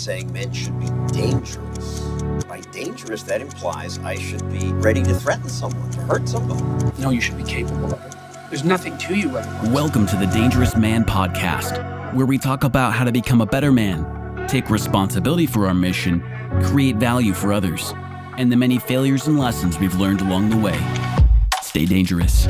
saying men should be dangerous. By dangerous, that implies I should be ready to threaten someone, to hurt somebody. No, you should be capable of it. There's nothing to you otherwise. Welcome to the Dangerous Man Podcast, where we talk about how to become a better man, take responsibility for our mission, create value for others, and the many failures and lessons we've learned along the way. Stay dangerous.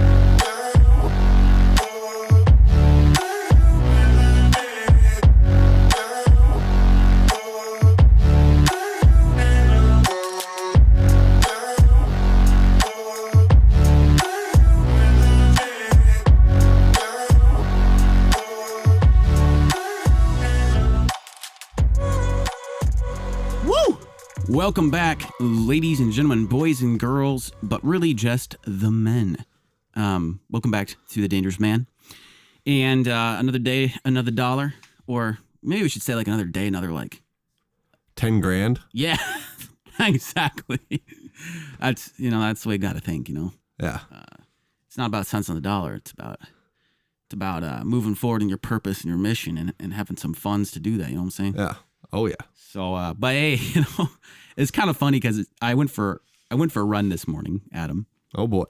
Welcome back, ladies and gentlemen, boys and girls, but really just the men. Welcome back to the Dangerous Man. And another day, another dollar, or maybe we should say like another day, another like 10 grand. Yeah, exactly. That's the way you got to think. Yeah. It's not about cents on the dollar. It's about moving forward in your purpose and your mission and having some funds to do that. You know what I'm saying? Yeah. Oh yeah. So, but hey, it's kind of funny because I went for a run this morning, Adam. Oh boy.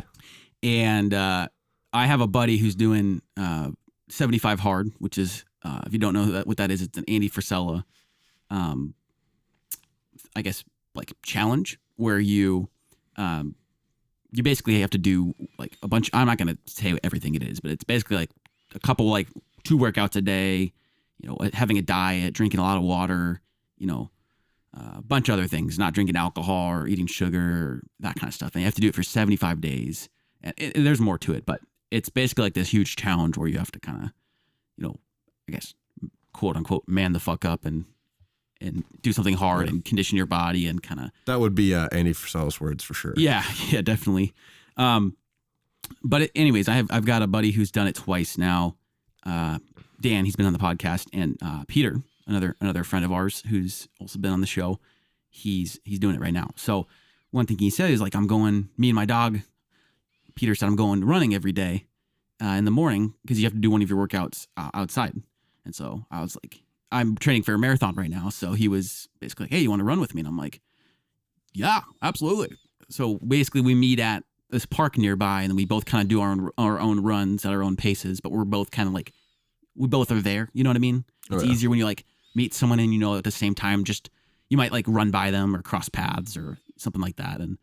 And I have a buddy who's doing 75 hard, which is if you don't know what that is, it's an Andy Frisella, I guess like challenge where you basically have to do like a bunch. I'm not gonna say everything it is, but it's basically like a couple like 2 workouts a day. Having a diet, drinking a lot of water, a bunch of other things, not drinking alcohol or eating sugar, or that kind of stuff. And you have to do it for 75 days. And there's more to it, but it's basically like this huge challenge where you have to kind of, I guess, quote unquote, man the fuck up and do something hard and condition your body and kind of. That would be Andy Frisella's words for sure. Yeah, definitely. But anyways, I've got a buddy who's done it twice now. Dan, he's been on the podcast, and Peter, another friend of ours who's also been on the show, he's doing it right now. So one thing he said is like, me and my dog, Peter said, I'm going running every day in the morning because you have to do one of your workouts outside. And so I was like, I'm training for a marathon right now. So he was basically like, hey, you want to run with me? And I'm like, yeah, absolutely. So basically we meet at this park nearby, and then we both kind of do our own runs at our own paces, but we're both kind of like, we both are there. You know what I mean? It's easier when you like meet someone and at the same time, just you might like run by them or cross paths or something like that. And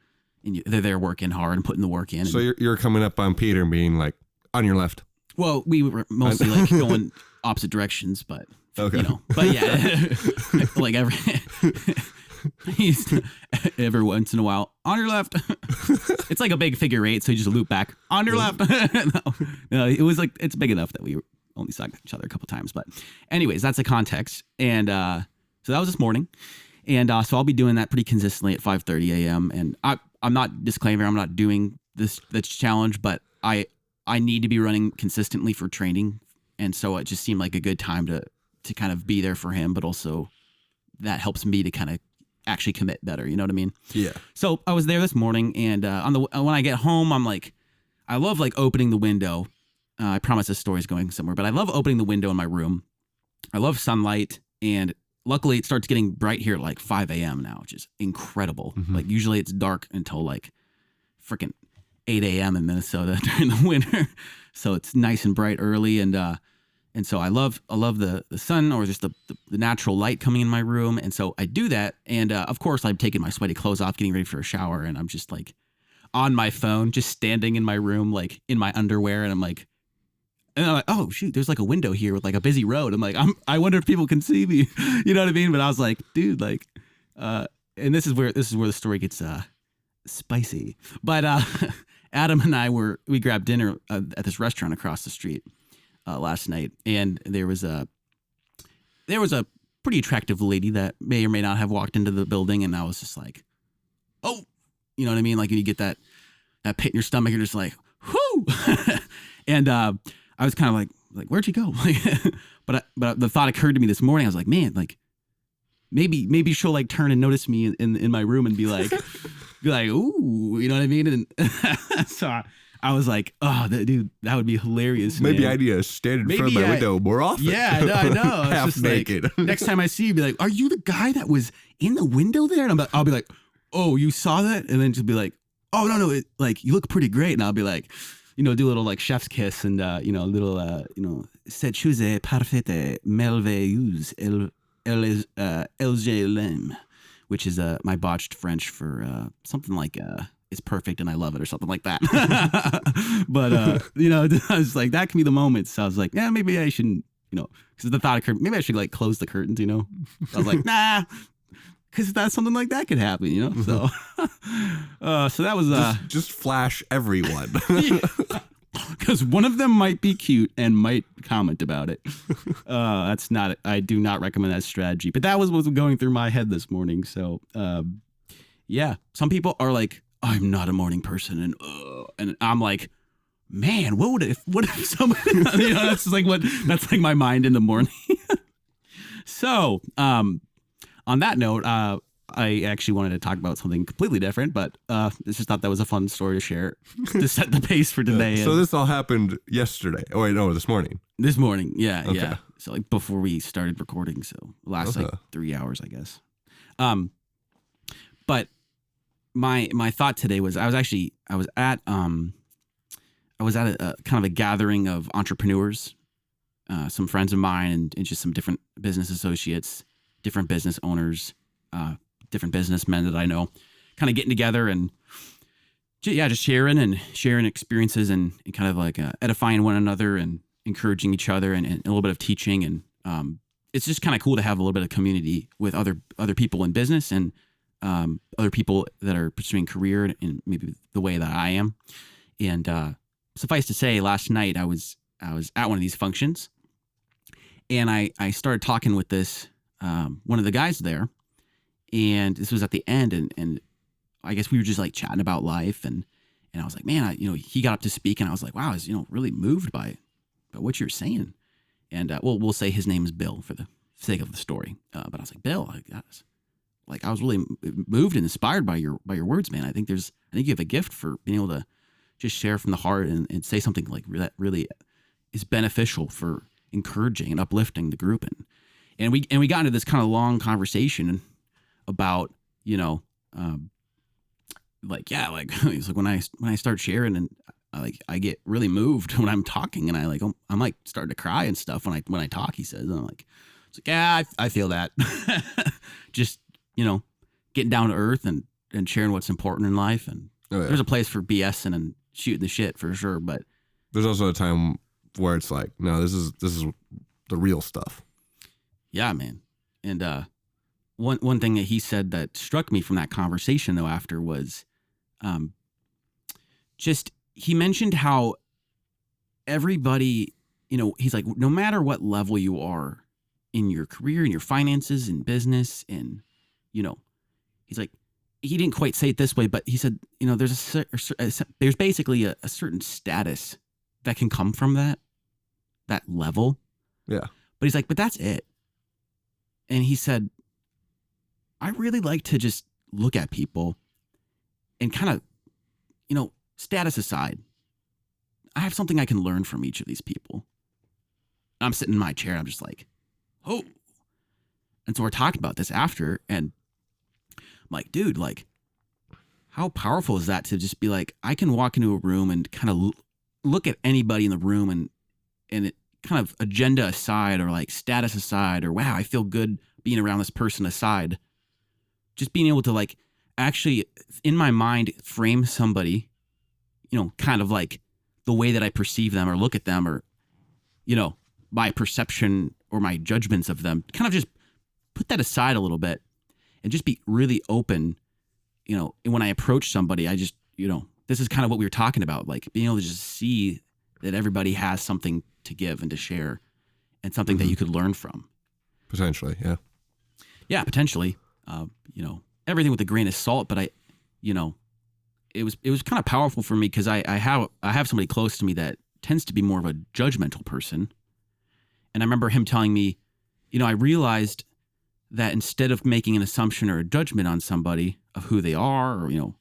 they're there working hard and putting the work in. So you're coming up on Peter and being like on your left. Well, we were mostly like going opposite directions, but okay. But yeah, like every once in a while on your left. It's like a big figure 8. So you just loop back on your left. No, it was like, it's big enough that we only saw each other a couple times, but anyways, that's the context. And so that was this morning, and so I'll be doing that pretty consistently at 5:30 a.m. And I'm not disclaiming I'm not doing this challenge, but I need to be running consistently for training, and so it just seemed like a good time to kind of be there for him, but also that helps me to kind of actually commit better. You know what I mean? Yeah. So I was there this morning, and when I get home, I'm like, I love like opening the window. I promise this story is going somewhere, but I love opening the window in my room. I love sunlight, and luckily it starts getting bright here at like 5 a.m. now, which is incredible. Mm-hmm. Like usually it's dark until like freaking 8 a.m. in Minnesota during the winter. So it's nice and bright early, and so I love the sun or just the natural light coming in my room. And so I do that, and of course I'm taking my sweaty clothes off, getting ready for a shower, and I'm just like on my phone, just standing in my room, like in my underwear, and I'm like, oh shoot, there's like a window here with like a busy road. I'm like, I wonder if people can see me. You know what I mean? But I was like, dude, like, and this is where the story gets spicy. But Adam and I we grabbed dinner at this restaurant across the street last night, and there was a pretty attractive lady that may or may not have walked into the building, and I was just like, oh, you know what I mean? Like when you get that pit in your stomach, you're just like, whoo, and I was kind of like, where'd you go? but the thought occurred to me this morning. I was like, man, like maybe she'll like turn and notice me in my room and be like, ooh, you know what I mean? And so I was like, oh, dude, that would be hilarious. Maybe man. I need to stand in front of Maybe my window more often. Yeah, I know. I was Half just naked. Like, next time I see you, be like, are you the guy that was in the window there? And I'll be like, oh, you saw that? And then just be like, oh, no, like, you look pretty great. And I'll be like, do a little like chef's kiss and, little, cette chose est parfaite, merveilleuse, elle, which is my botched French for something like it's perfect and I love it or something like that. But, I was like, that can be the moment. So I was like, yeah, maybe I shouldn't, because the thought occurred, maybe I should like close the curtains, I was like, nah, because that's something like that could happen, so. So that was. Just flash everyone. Because one of them might be cute and might comment about it. I do not recommend that strategy. But that was what was going through my head this morning. So, yeah, some people are like, I'm not a morning person, and I'm like, man, what if somebody, that's like my mind in the morning. So, on that note, I actually wanted to talk about something completely different, but I just thought that was a fun story to share to set the pace for today. So this all happened yesterday. Oh wait, no, this morning. This morning, yeah, Okay. yeah. So like before we started recording, so last like 3 hours, I guess. But my thought today was I was at a kind of a gathering of entrepreneurs, some friends of mine, and just some different business associates, different business owners, different businessmen that I know, kind of getting together and just sharing experiences and kind of like edifying one another and encouraging each other and a little bit of teaching. And it's just kind of cool to have a little bit of community with other people in business and other people that are pursuing career in maybe the way that I am. And suffice to say, last night I was at one of these functions, and I started talking with this one of the guys there. And this was at the end, and I guess we were just like chatting about life, and I was like, man, he got up to speak, and I was like, wow, I was really moved by what you're saying, and we'll say his name is Bill for the sake of the story, but I was like, Bill, I was really moved and inspired by your words, man. I think you have a gift for being able to just share from the heart and say something like that really is beneficial for encouraging and uplifting the group, and we got into this kind of long conversation about, he's like when I start sharing and I get really moved when I'm talking, and I'm like starting to cry and stuff when I talk, he says, and I'm like, it's like, yeah, I feel that. Just, getting down to earth and sharing what's important in life. And there's a place for BSing and shooting the shit for sure. But there's also a time where it's like, no, this is the real stuff. Yeah, man. And, one thing that he said that struck me from that conversation though after was, he mentioned how everybody, he's like, no matter what level you are in your career, in your finances, in business, and, he's like, he didn't quite say it this way, but he said, there's basically a certain status that can come from that level. Yeah. But he's like, but that's it. And he said, I really like to just look at people and kind of, status aside, I have something I can learn from each of these people. I'm sitting in my chair. I'm just like, oh. And so we're talking about this after, and I'm like, dude, like, how powerful is that to just be like, I can walk into a room and kind of look at anybody in the room and it kind of agenda aside or like status aside or wow, I feel good being around this person aside. Just being able to like actually in my mind frame somebody, kind of like the way that I perceive them or look at them or, my perception or my judgments of them, kind of just put that aside a little bit and just be really open. And when I approach somebody, I just, this is kind of what we were talking about, like being able to just see that everybody has something to give and to share and something that you could learn from. Potentially. Yeah. Yeah, potentially. Everything with a grain of salt, but it was kind of powerful for me because I have somebody close to me that tends to be more of a judgmental person. And I remember him telling me, I realized that instead of making an assumption or a judgment on somebody of who they are, or,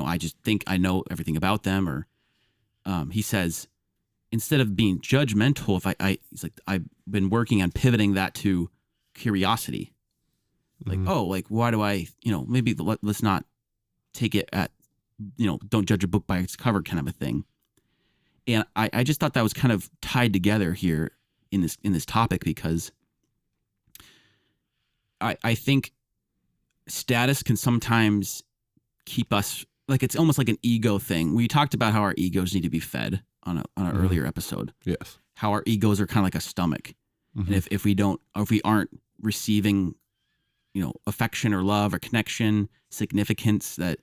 I just think I know everything about them or, he says, instead of being judgmental, he's like, I've been working on pivoting that to curiosity. Like, oh, like, why do I, maybe let's not take it at, don't judge a book by its cover kind of a thing. And I just thought that was kind of tied together here in this topic, because I think status can sometimes keep us, like, it's almost like an ego thing. We talked about how our egos need to be fed on an earlier episode. Yes. How our egos are kind of like a stomach. And if we aren't receiving, affection or love or connection, significance, that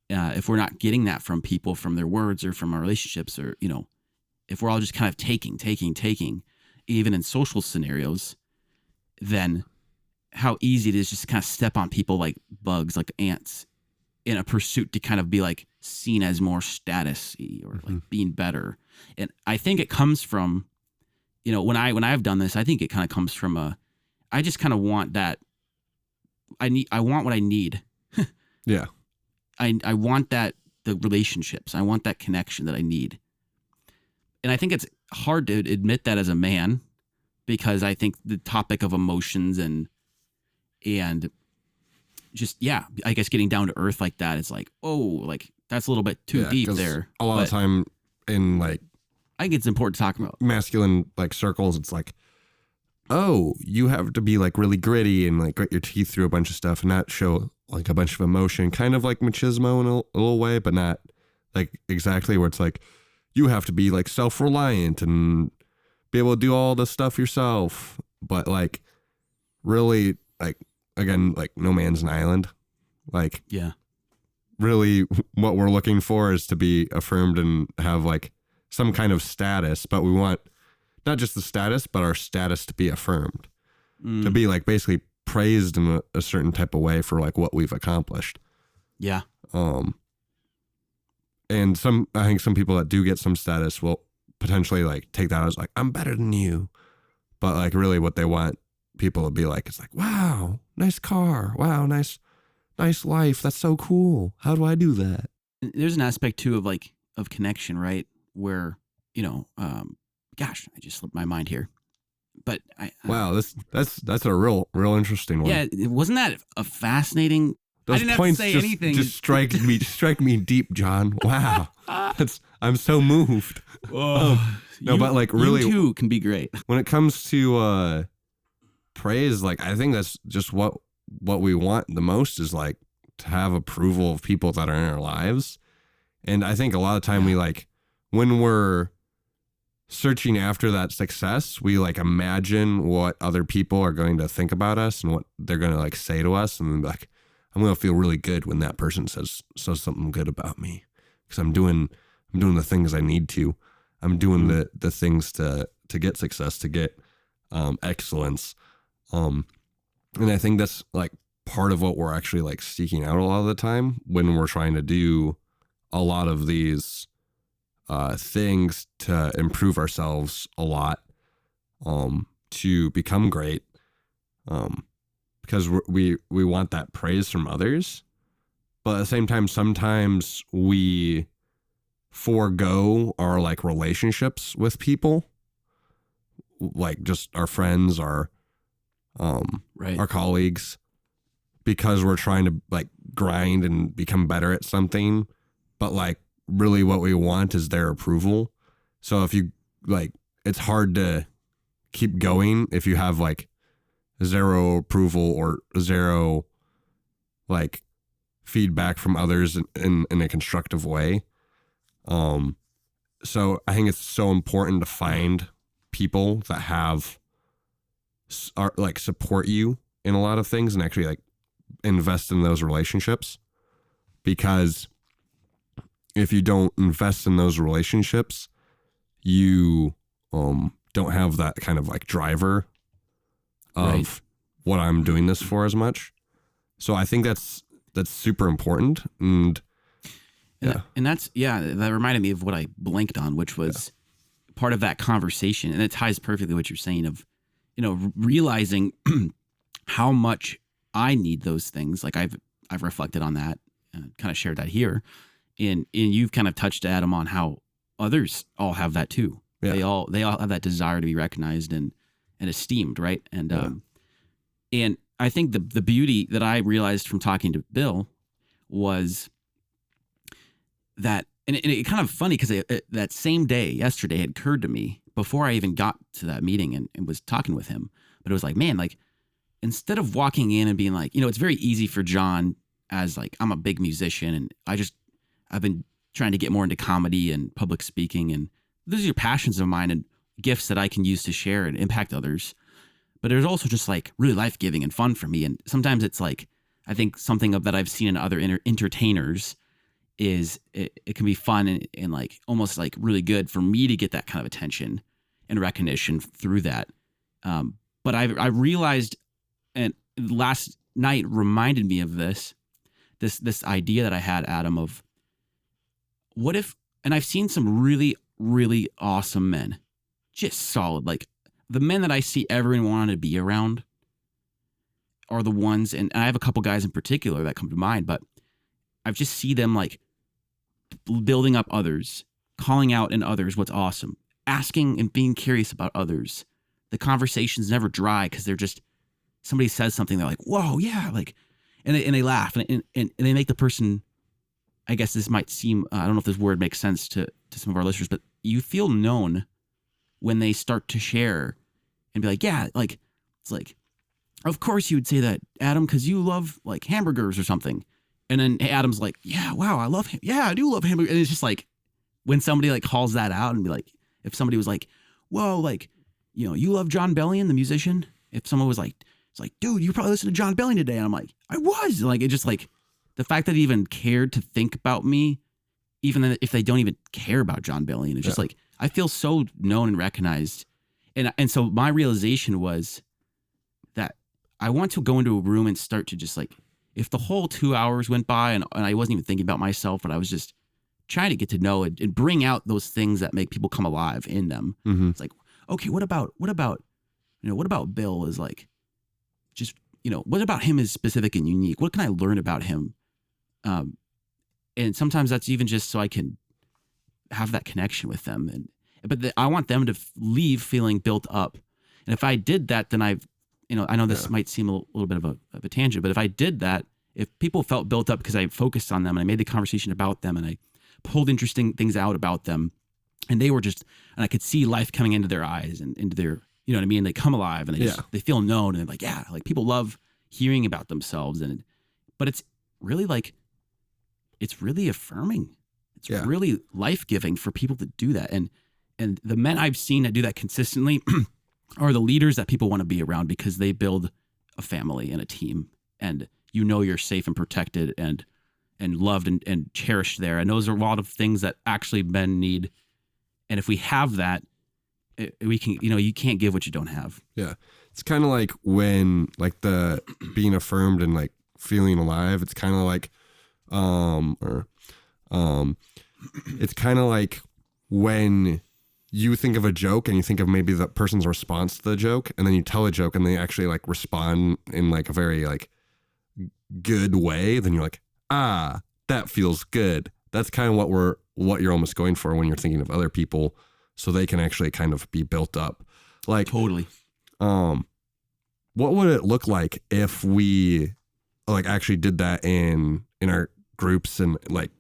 if we're not getting that from people, from their words or from our relationships, or, if we're all just kind of taking, even in social scenarios, then how easy it is just to kind of step on people like bugs, like ants, in a pursuit to kind of be like seen as more status-y or like being better. And I think it comes from, when I've done this, I think it kind of comes from I just kind of want that. I want what I need. Yeah. I want the relationships. I want that connection that I need. And I think it's hard to admit that as a man, because I think the topic of emotions and just, I guess getting down to earth like that is like, oh, like that's a little bit too deep there. A lot of time in like, I think it's important to talk about masculine like circles. It's like, oh, you have to be like really gritty and like grit your teeth through a bunch of stuff and not show like a bunch of emotion, kind of like machismo in a little way, but not like exactly, where it's like, you have to be like self-reliant and be able to do all this stuff yourself. But like, really, like, again, like no man's an island. Like, really what we're looking for is to be affirmed and have like some kind of status, but we want not just the status, but our status to be affirmed, to be like basically praised in a certain type of way for like what we've accomplished. Yeah. And I think some people that do get some status will potentially like take that as like, I'm better than you. But like really what they want people to be like, it's like, wow, nice car. Wow, nice life. That's so cool. How do I do that? There's an aspect too of connection, right? Where, gosh, I just slipped my mind here. But wow, that's a real interesting one. Yeah, wasn't that a fascinating? Those I didn't points have to say anything. Just strike me deep, John. Wow, I'm so moved. But like really, you too can be great. When it comes to praise, like I think that's just what we want the most, is like to have approval of people that are in our lives. And I think a lot of time we like, when we're searching after that success, we like imagine what other people are going to think about us and what they're going to like say to us, and then be like, I'm going to feel really good when that person says something good about me, because I'm doing the things I need to. I'm doing the things to get success, to get excellence. And I think that's like part of what we're actually like seeking out a lot of the time when we're trying to do a lot of these things to improve ourselves a lot, to become great, because we want that praise from others. But at the same time, sometimes we forego our like relationships with people, like just our friends, our colleagues, because we're trying to like grind and become better at something. But like really what we want is their approval. So if you like, it's hard to keep going if you have like zero approval or zero like feedback from others in a constructive way. So I think it's so important to find people that are like support you in a lot of things and actually like invest in those relationships, because if you don't invest in those relationships, you don't have that kind of like driver of what I'm doing this for as much. So I think that's super important. And that's, that reminded me of what I blanked on, which was part of that conversation. And it ties perfectly what you're saying of, realizing how much I need those things. Like I've reflected on that and kind of shared that here. And you've kind of touched, Adam, on how others all have that too. Yeah. They all have that desire to be recognized and esteemed, right? And and I think the beauty that I realized from talking to Bill was that, and it kind of funny because that same day, yesterday, had occurred to me before I even got to that meeting and was talking with him. But it was like, man, like, instead of walking in and being like, it's very easy for John, as like, I'm a big musician and I've been trying to get more into comedy and public speaking, and those are your passions of mine and gifts that I can use to share and impact others. But there's also just like really life-giving and fun for me. And sometimes it's like, I think something that I've seen in other entertainers is it can be fun and like almost like really good for me to get that kind of attention and recognition through that. But I realized, and last night reminded me of this idea that I had, Adam, of what if, and I've seen some really, really awesome men, just solid, like the men that I see everyone wanted to be around are the ones, and I have a couple guys in particular that come to mind, but I've just see them like building up others, calling out in others what's awesome, asking and being curious about others. The conversation's never dry because they're just, somebody says something, they're like, whoa, yeah, like, and they laugh and they make the person, I guess this might seem, I don't know if this word makes sense to some of our listeners, but you feel known when they start to share and be like, yeah, like, it's like, of course you would say that, Adam, because you love like hamburgers or something. And then Adam's like, yeah, wow, I love him. Yeah, I do love hamburgers. And it's just like, when somebody like calls that out and be like, if somebody was like, whoa, like, you love John Bellion, the musician. If someone was like, it's like, dude, you probably listened to John Bellion today. And I'm like, I was. Like, it just like, the fact that he even cared to think about me, even if they don't even care about John Bellion, it's just like, I feel so known and recognized. And so my realization was that I want to go into a room and start to just like, if the whole 2 hours went by and I wasn't even thinking about myself, but I was just trying to get to know and bring out those things that make people come alive in them. Mm-hmm. It's like, okay, what about Bill is like, just, what about him is specific and unique? What can I learn about him? And sometimes that's even just so I can have that connection with them. But I want them to leave feeling built up. And if I did that, then I know this might seem a little bit of a tangent, but if I did that, if people felt built up because I focused on them and I made the conversation about them and I pulled interesting things out about them, and they were just, and I could see life coming into their eyes and into their, you know what I mean? They come alive and they feel known and they're like, yeah, like people love hearing about themselves. But it's really like, it's really affirming. It's really life-giving for people to do that. And the men I've seen that do that consistently are the leaders that people want to be around because they build a family and a team, and you're safe and protected and loved and cherished there. And those are a lot of things that actually men need. And if we have that, we can, you can't give what you don't have. Yeah. It's kind of like when, like, the being affirmed and like feeling alive, it's kind of like, it's kind of like when you think of a joke and you think of maybe the person's response to the joke, and then you tell a joke and they actually like respond in like a very like good way, then you're like, that feels good. That's kind of what you're almost going for when you're thinking of other people, so they can actually kind of be built up. Like, totally. What would it look like if we like actually did that in our groups? And like,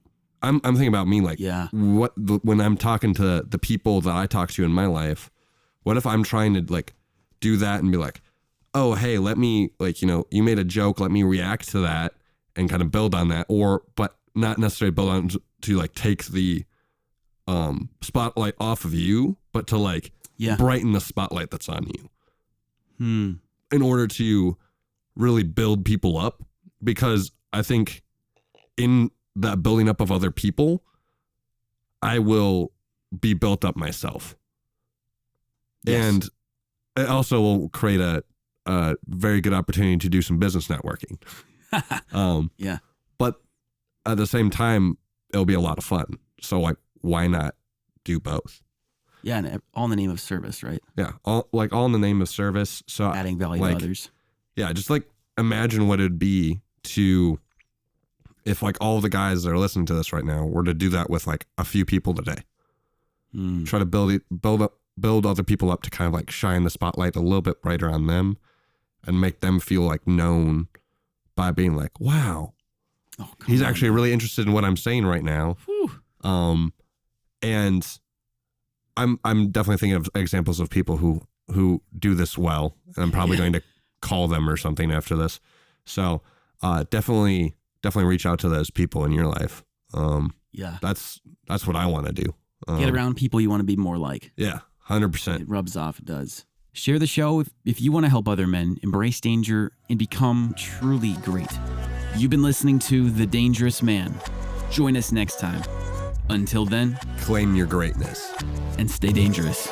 I'm thinking about me, like, when I'm talking to the people that I talk to in my life, what if I'm trying to like do that and be like, oh, hey, let me, like, you made a joke, let me react to that and kind of build on that, but not necessarily build on to like take the spotlight off of you, but to like brighten the spotlight that's on you in order to really build people up. Because I think in that building up of other people, I will be built up myself. Yes. And it also will create a very good opportunity to do some business networking. But at the same time, it'll be a lot of fun. So like, why not do both? Yeah, and all in the name of service, right? Yeah, all in the name of service. So adding value to others. Yeah, just like imagine what it'd be to, if like all the guys that are listening to this right now were to do that with like a few people today. Try to build other people up to kind of like shine the spotlight a little bit brighter on them and make them feel like known by being like, wow, he's actually really interested in what I'm saying right now. And I'm definitely thinking of examples of people who do this well, and I'm probably going to call them or something after this. So definitely reach out to those people in your life. That's what I want to do. Get around people you want to be more like. Yeah, 100%. It rubs off. It does. Share the show if you want to help other men embrace danger and become truly great. You've been listening to The Dangerous Man. Join us next time. Until then, claim your greatness and stay dangerous.